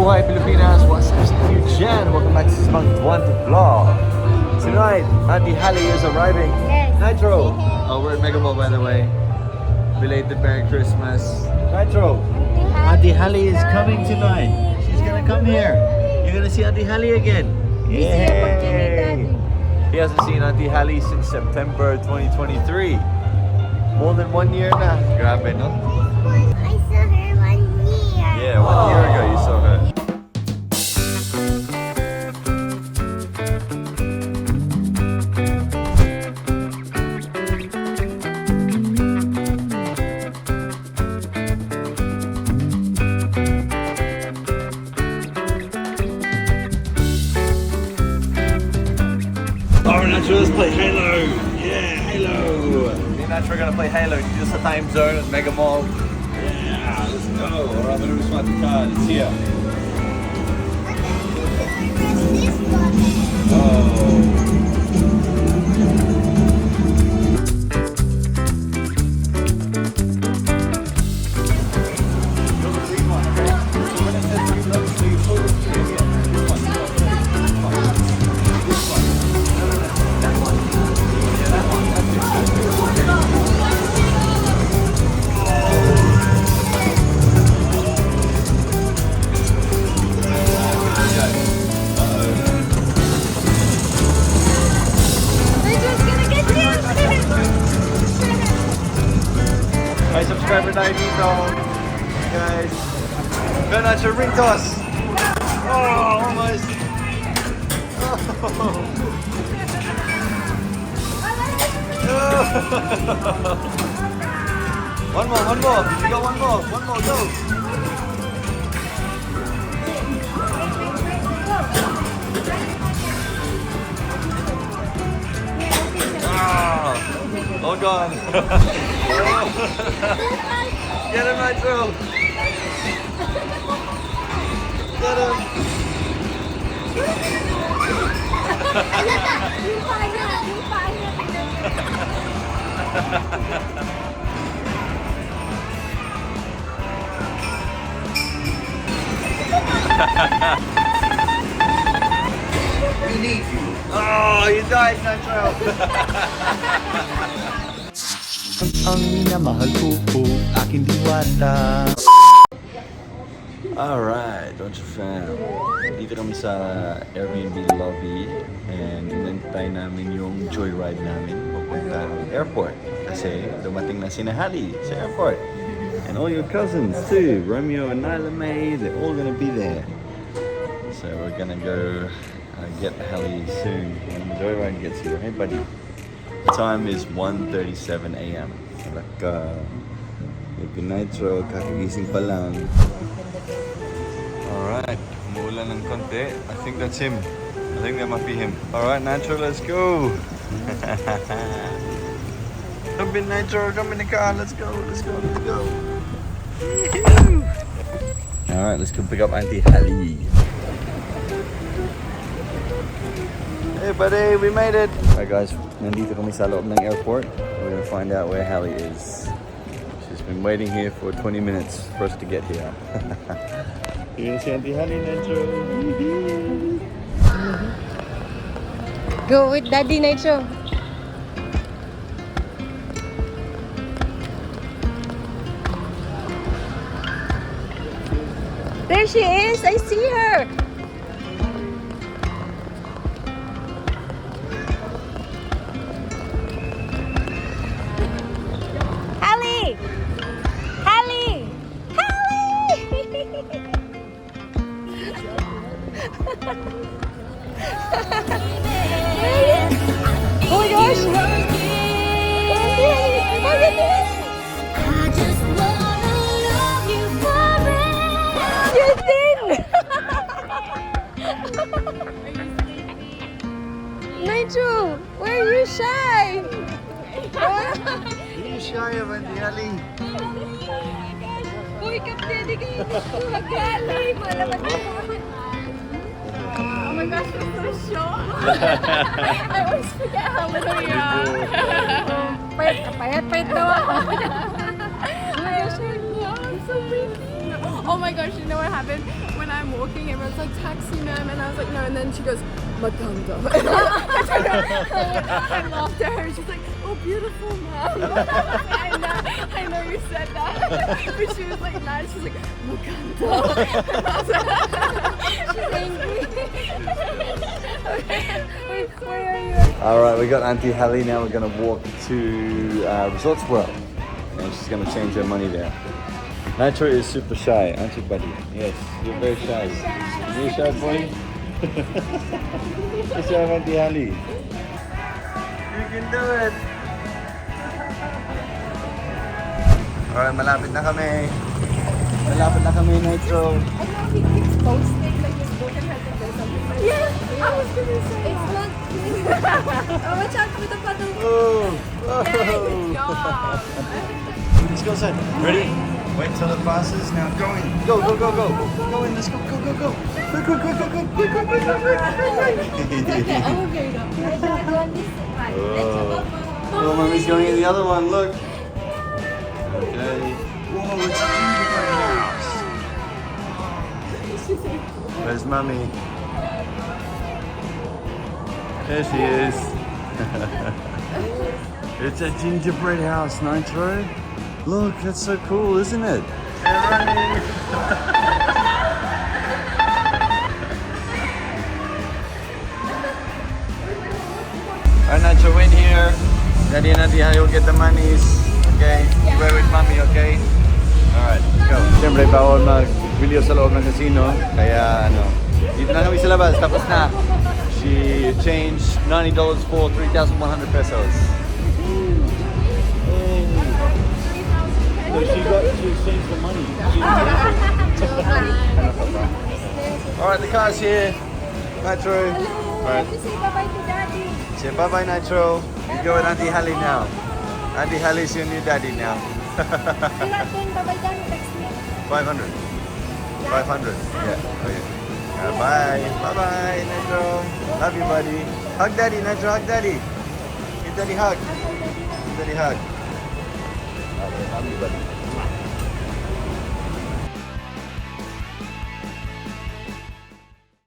Mabuhay Pilipinas! What's up sa inyo dyan? Welcome back to this Dwantro Vlog. Tonight, Auntie Halle is arriving. Yes. Nitro! Oh, we're at Mega Mall, by the way. Belated Merry Christmas. Nitro! Auntie Halle is coming tonight. She's gonna come here. You're gonna see Auntie Halle again. Yay! He hasn't seen Auntie Halle since September 2023. More than 1 year na. Grabe, no? I saw her 1 year. Yeah, 1 year ago you saw her. Alright, let's play Halo! Yeah, Halo! Me and Nat are gonna play Halo. Just the time zone at Mega Mall. Yeah, let's go! Alright, I'm gonna swap the card. It's here. This one. Oh. My subscriber tayo dito. Guys. Go na siya, ring toss. Oh, almost. Oh. One more. You got one more, go. Ah, all gone. Get him, Nitro! Get him! We need you. Oh, you died, Nitro! Ang minamahal ko, aking diwata. Alright, Dwantro Fam. Dito kami sa Airbnb lobby and inantay namin yung joyride namin papuntang airport. Kasi dumating na si Halle sa airport. And all your cousins too, Romeo and Nyla May, they're all gonna be there. So we're gonna go get Halle soon when the joyride gets here. Hey buddy. The time is 1:37 a.m. Nitro, kakagising pa lang. Alright, umuulan ng konti. I think that's him. I think that might be him. Alright, Nitro, let's go! Come in, Nitro, come in the car. Let's go. Alright, let's go pick up Auntie Halle. Hey buddy, we made it! Alright guys, nandito kami sa loob ng airport. We're gonna find out where Halle is. She's been waiting here for 20 minutes for us to get here. You're gonna see Auntie Halle, Nitro. Go with Daddy, Nitro. There she is! I see her! Halle! Halle! Oh my gosh! You're thin! Nitro, why are you shy? Are you shy of Auntie Halle? Uy, kaptedi kayo mag-Halle! Wala ba naman? Oh my gosh, I'm so shocked! I always forget how little you are. Payat daw ako. I'm so pretty. Oh my gosh, you know what happened? When I'm walking, everyone's like, taxi ma'am, and I was like, no, and then she goes, Maganda. I laughed at her, and she's like, oh, beautiful ma'am. I know you said that. But she was like mad, she's like, Maganda. She's angry. Wait, where are you? Alright, we got Auntie Halle now. We're gonna walk to Resorts World. And she's gonna change her money there. Nitro is super shy, aren't you, buddy? Yes, you're very shy. You're a shy boy? Good job, Auntie Halle. You can do it! Alright, malapit na kami. Malapit na kami, Nitro. I know he keeps posting like his book and has to do something like that. Yeah, I was gonna say it's not. Oh, watch out for the puddle. Oh! Good job. Let's go inside. Ready? Wait till it passes. Now go in. Go, go, go, go. Go in. Let's go, go, go, go. Quick, quick, quick, quick, quick, quick, quick, quick, quick. Oh, mommy's going in the other one. Look. Okay. Whoa, it's a gingerbread house. Where's mommy? There she is. It's a gingerbread house, Nitro. Look, that's so cool, isn't it? They're running. Alright, Nitro, win here. Daddy and Auntie Halle will get the monies. Okay? We're with mommy, okay? Alright, go. Siyempre, bawal mag-video sa loob ng casino. Kaya, dito na kami sa labas. Tapos na. She changed $90 for 3,100 pesos. So she exchanged the money. Alright, the car's here. Nitro. Alright. Say bye-bye to daddy. Say bye-bye, Nitro. You go with Auntie Halle now. Auntie Halle's your new daddy now. Bye-bye daddy, text me. 500. 500. Yeah. Okay. Bye. Bye-bye, Nitro. Love you, buddy. Hug daddy, Nitro. Hug daddy. Give daddy hug. Give daddy hug. Love you, buddy.